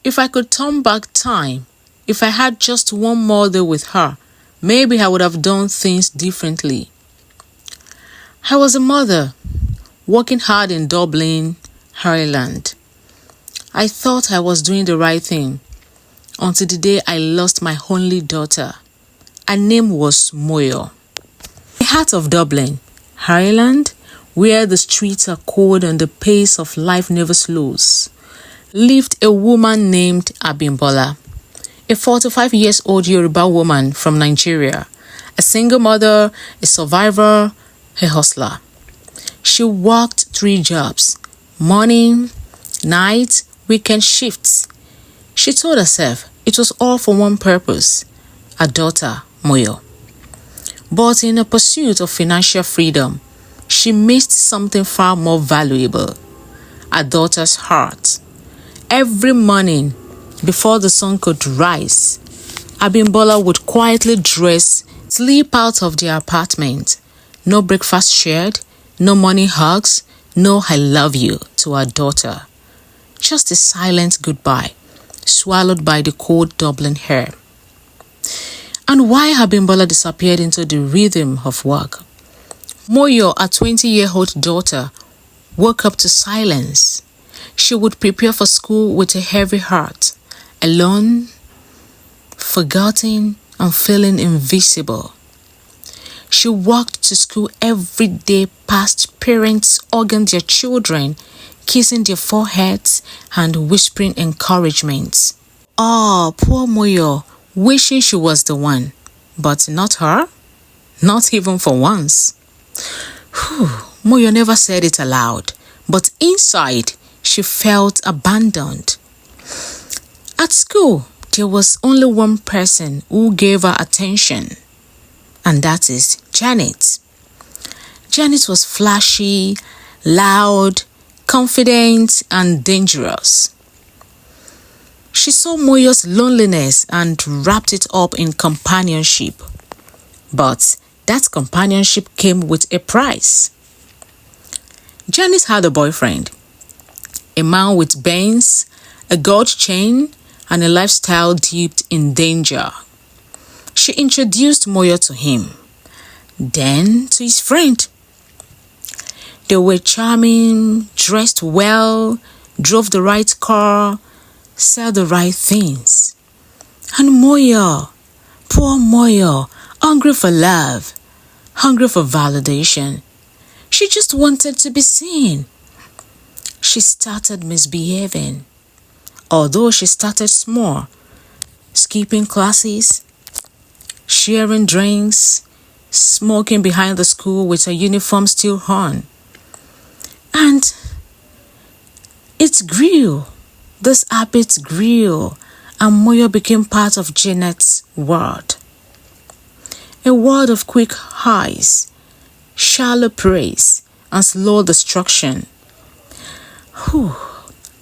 If I could turn back time, if I had just one more day with her, maybe I would have done things differently. I was a mother, working hard in Dublin, Ireland. I thought I was doing the right thing until the day I lost my only daughter. Her name was Moyo. In the heart of Dublin, Ireland, where the streets are cold and the pace of life never slows, lived a woman named Abimbola, a 45-year-old Yoruba woman from Nigeria, a single mother, a survivor, a hustler. She worked 3 jobs, morning, night, weekend shifts. She told herself it was all for one purpose, her daughter, Moyo. But in a pursuit of financial freedom, she missed something far more valuable, her daughter's heart. Every morning, before the sun could rise, Abimbola would quietly dress, slip out of their apartment. No breakfast shared, no morning hugs, no I love you to her daughter. Just a silent goodbye, swallowed by the cold Dublin air. And why Abimbola disappeared into the rhythm of work? Moyo, a 20-year-old daughter, woke up to silence. She would prepare for school with a heavy heart, alone, forgotten, and feeling invisible. She walked to school every day past parents hugging their children, kissing their foreheads, and whispering encouragement. Oh, poor Moyo, wishing she was the one, but not her, not even for once. Moyo never said it aloud, but inside, she felt abandoned. At school, there was only one person who gave her attention, and that is Janet. Janet was flashy, loud, confident, and dangerous. She saw Moyo's loneliness and wrapped it up in companionship. But that companionship came with a price. Janet had a boyfriend, a man with bangs, a gold chain, and a lifestyle dipped in danger. She introduced Moyo to him, then to his friend. They were charming, dressed well, drove the right car, said the right things. And Moyo, poor Moyo, hungry for love, hungry for validation. She just wanted to be seen. She started misbehaving. Although she started small, skipping classes, sharing drinks, smoking behind the school with her uniform still on. And it grew. This habit grew, and Moyo became part of Janet's world. A world of quick highs, shallow praise, and slow destruction.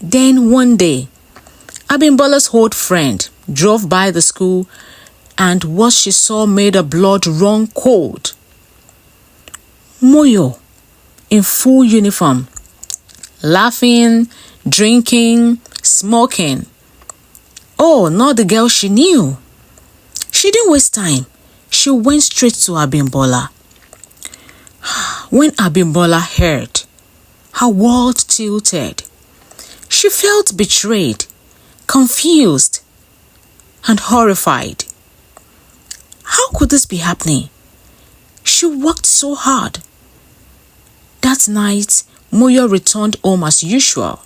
Then one day, Abimbola's old friend drove by the school, and what she saw made her blood run cold. Moyo, in full uniform, laughing, drinking, smoking. Oh, not the girl she knew. She didn't waste time. She went straight to Abimbola. When Abimbola heard, her world tilted. She felt betrayed, confused, and horrified. How could this be happening? She worked so hard. That night, Moyo returned home as usual,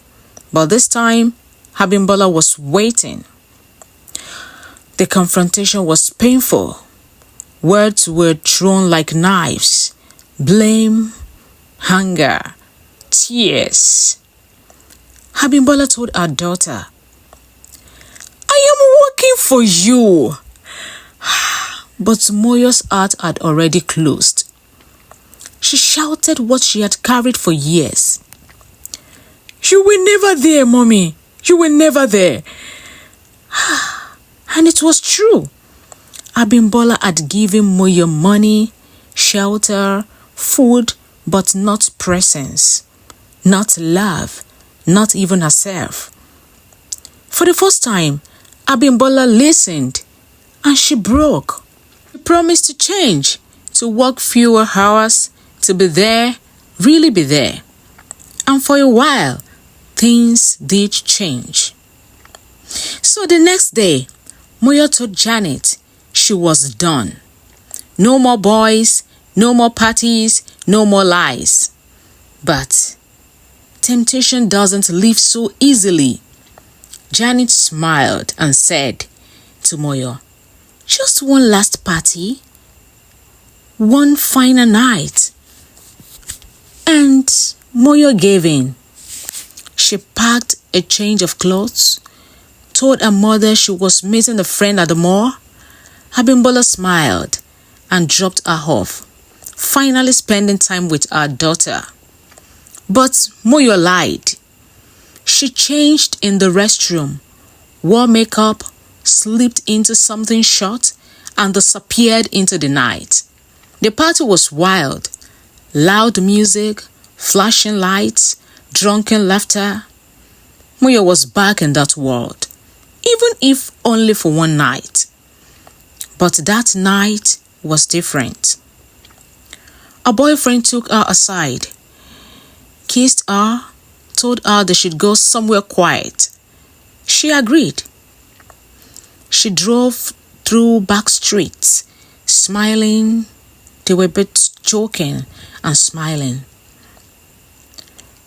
but this time, Abimbola was waiting. The confrontation was painful. Words were thrown like knives. Blame, anger, tears. Abimbola told her daughter, "I am working for you." But Moyo's heart had already closed. She shouted what she had carried for years. "You were never there, mommy. You were never there." And it was true. Abimbola had given Moyo money, shelter, food, but not presence, not love, not even herself. For the first time, Abimbola listened and she broke. She promised to change, to work fewer hours, to be there, really be there. And for a while, things did change. So the next day, Moyo told Janet she was done. No more boys, no more parties, no more lies. But temptation doesn't leave so easily. Janet smiled and said to Moyo, "Just one last party, one final night." And Moyo gave in. She packed a change of clothes, told her mother she was meeting a friend at the mall. Abimbola smiled and dropped her off, finally spending time with her daughter. But Moyo lied. She changed in the restroom, wore makeup, slipped into something short, and disappeared into the night. The party was wild. Loud music, flashing lights, drunken laughter. Moyo was back in that world, even if only for one night. But that night was different. Her boyfriend took her aside, kissed her, told her they should go somewhere quiet. She agreed. She drove through back streets, smiling. They were both joking and smiling.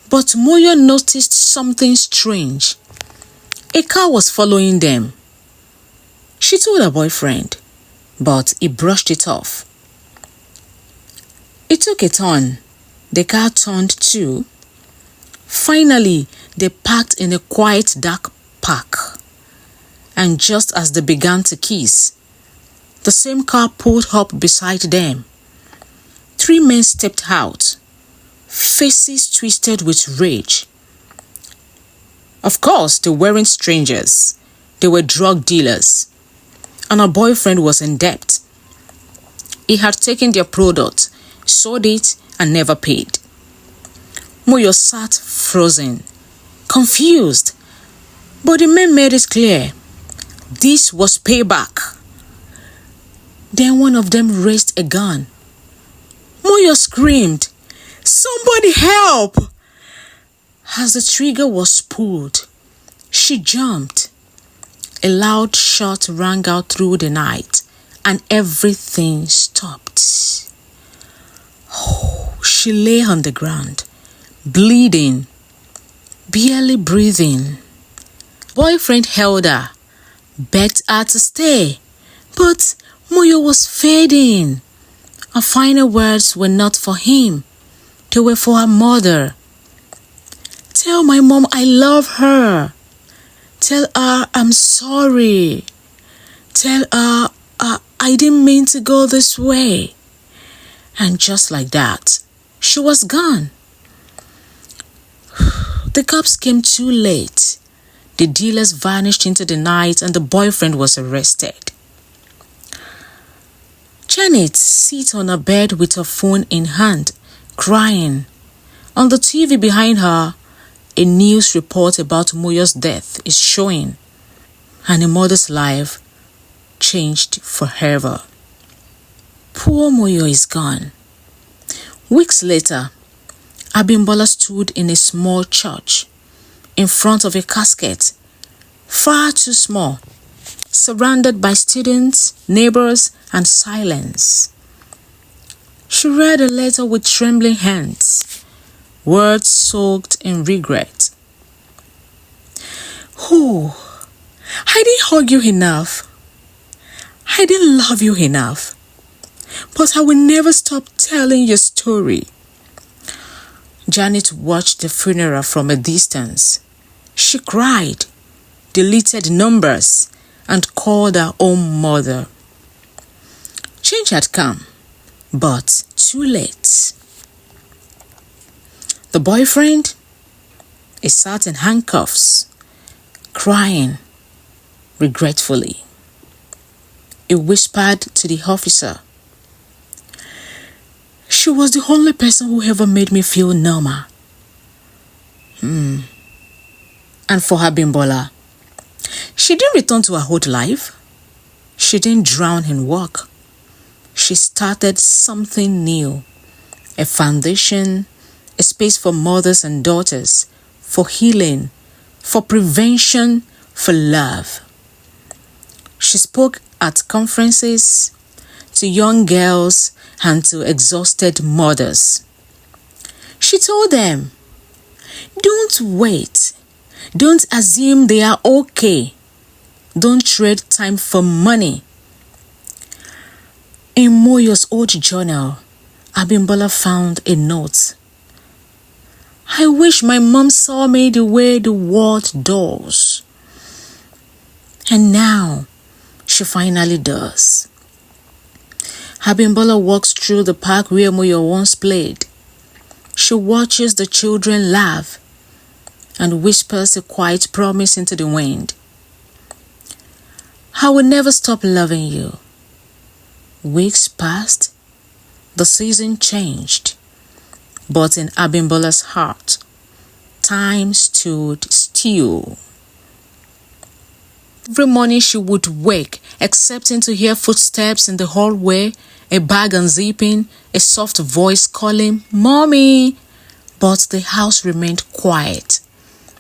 But Moyo noticed something strange. A car was following them. She told her boyfriend, but he brushed it off. It took a turn. The car turned too. Finally, they parked in a quiet dark park. And just as they began to kiss, the same car pulled up beside them. 3 men stepped out, faces twisted with rage. Of course, they weren't strangers. They were drug dealers. And her boyfriend was in debt. He had taken their product, sold it, and never paid. Moyo sat frozen, confused. But the men made it clear. This was payback. Then one of them raised a gun. Moyo screamed, "Somebody help!" As the trigger was pulled, she jumped. A loud shot rang out through the night, and everything stopped. She lay on the ground, bleeding, barely breathing. Boyfriend held her, begged her to stay, but Moyo was fading. Her final words were not for him. They were for her mother. "Tell my mom I love her. Tell her I'm sorry. Tell her I didn't mean to go this way." And just like that, she was gone. The cops came too late. The dealers vanished into the night and the boyfriend was arrested. Janet sits on her bed with her phone in hand, crying. On the TV behind her, a news report about Moyo's death is showing, and a mother's life changed forever. Poor Moyo is gone. Weeks later, Abimbola stood in a small church in front of a casket, far too small, surrounded by students, neighbors, and silence. She read a letter with trembling hands, words soaked in regret. "Oh, I didn't hug you enough. I didn't love you enough. But I will never stop telling your story." Janet watched the funeral from a distance. She cried, deleted numbers, and called her own mother. Change had come, but too late. The boyfriend, he sat in handcuffs, crying regretfully. He whispered to the officer, "She was the only person who ever made me feel normal." And for Abimbola, She didn't return to her old life. She didn't drown in work. She started something new, a foundation, a space for mothers and daughters, for healing, for prevention, for love. She spoke at conferences, to young girls, and to exhausted mothers. She told them, don't wait. Don't assume they are okay. Don't trade time for money. In Moyo's old journal, Abimbola found a note. I wish my mom saw me the way the world does. And now, she finally does. Abimbola walks through the park where Moyo once played. She watches the children laugh and whispers a quiet promise into the wind. I will never stop loving you. Weeks passed, the season changed, but in Abimbola's heart, time stood still. Every morning she would wake, expecting to hear footsteps in the hallway, a bag unzipping, a soft voice calling, Mommy! But the house remained quiet.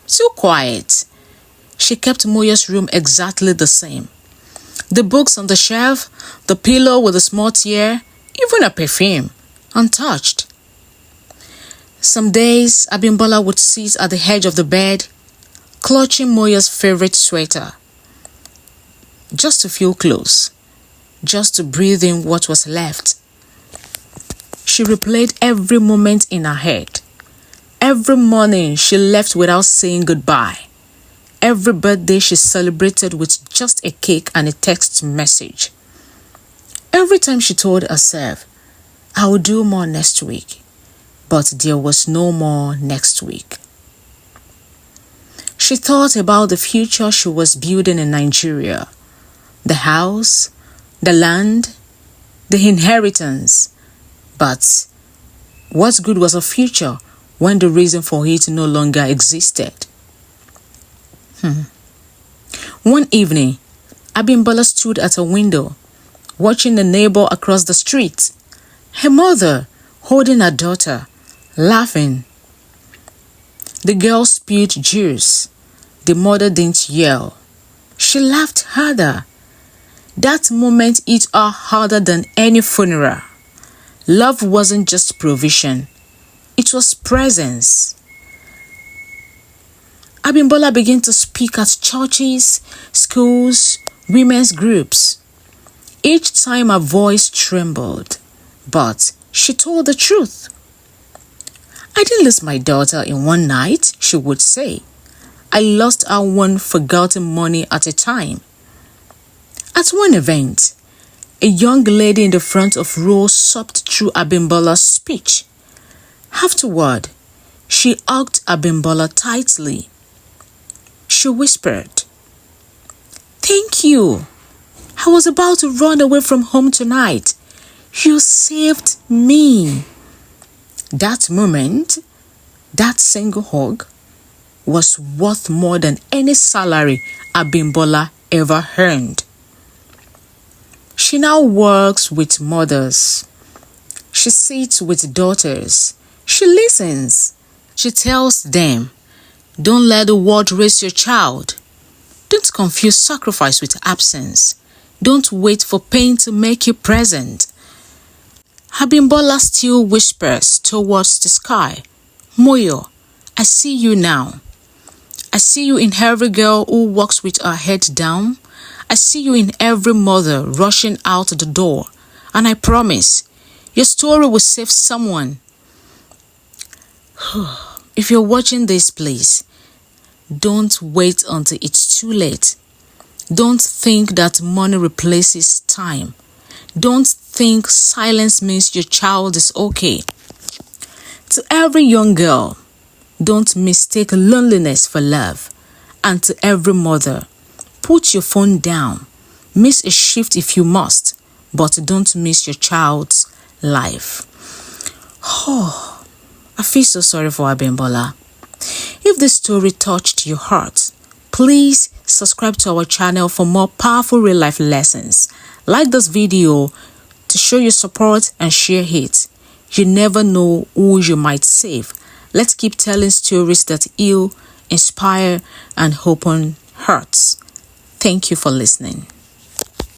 Too quiet. She kept Moyo's room exactly the same. The books on the shelf, the pillow with a small tear, even a perfume, untouched. Some days, Abimbola would sit at the edge of the bed, clutching Moyo's favorite sweater. Just to feel close, just to breathe in what was left. She replayed every moment in her head. Every morning she left without saying goodbye. Every birthday she celebrated with just a cake and a text message. Every time she told herself, I will do more next week. But there was no more next week. She thought about the future she was building in Nigeria. The house, the land, the inheritance. But what good was a future when the reason for it no longer existed? One evening, Abimbola stood at a window, watching the neighbor across the street, her mother holding her daughter, laughing. The girl spilled juice. The mother didn't yell. She laughed harder. That moment hit her harder than any funeral. Love wasn't just provision. It was presence. Abimbola began to speak at churches, schools, women's groups. Each time her voice trembled, but she told the truth. I didn't lose my daughter in one night, she would say. I lost her one forgotten morning at a time. At one event, a young lady in the front of row sobbed through Abimbola's speech. Afterward, she hugged Abimbola tightly. She whispered, Thank you. I was about to run away from home tonight. You saved me. That moment, that single hug, was worth more than any salary Abimbola ever earned. She now works with mothers. She sits with daughters. She listens. She tells them, don't let the world raise your child. Don't confuse sacrifice with absence. Don't wait for pain to make you present. Abimbola still whispers towards the sky, Moyo, I see you now. I see you in every girl who walks with her head down. I see you in every mother rushing out the door. And I promise, your story will save someone. If you're watching this, please, don't wait until it's too late. Don't think that money replaces time. Don't think silence means your child is okay. To every young girl, don't mistake loneliness for love. And to every mother, put your phone down. Miss a shift if you must, but don't miss your child's life. Oh, I feel so sorry for Abimbola. If this story touched your heart, please subscribe to our channel for more powerful real life lessons. Like this video to show your support and share it. You never know who you might save. Let's keep telling stories that heal, inspire, and open hearts. Thank you for listening.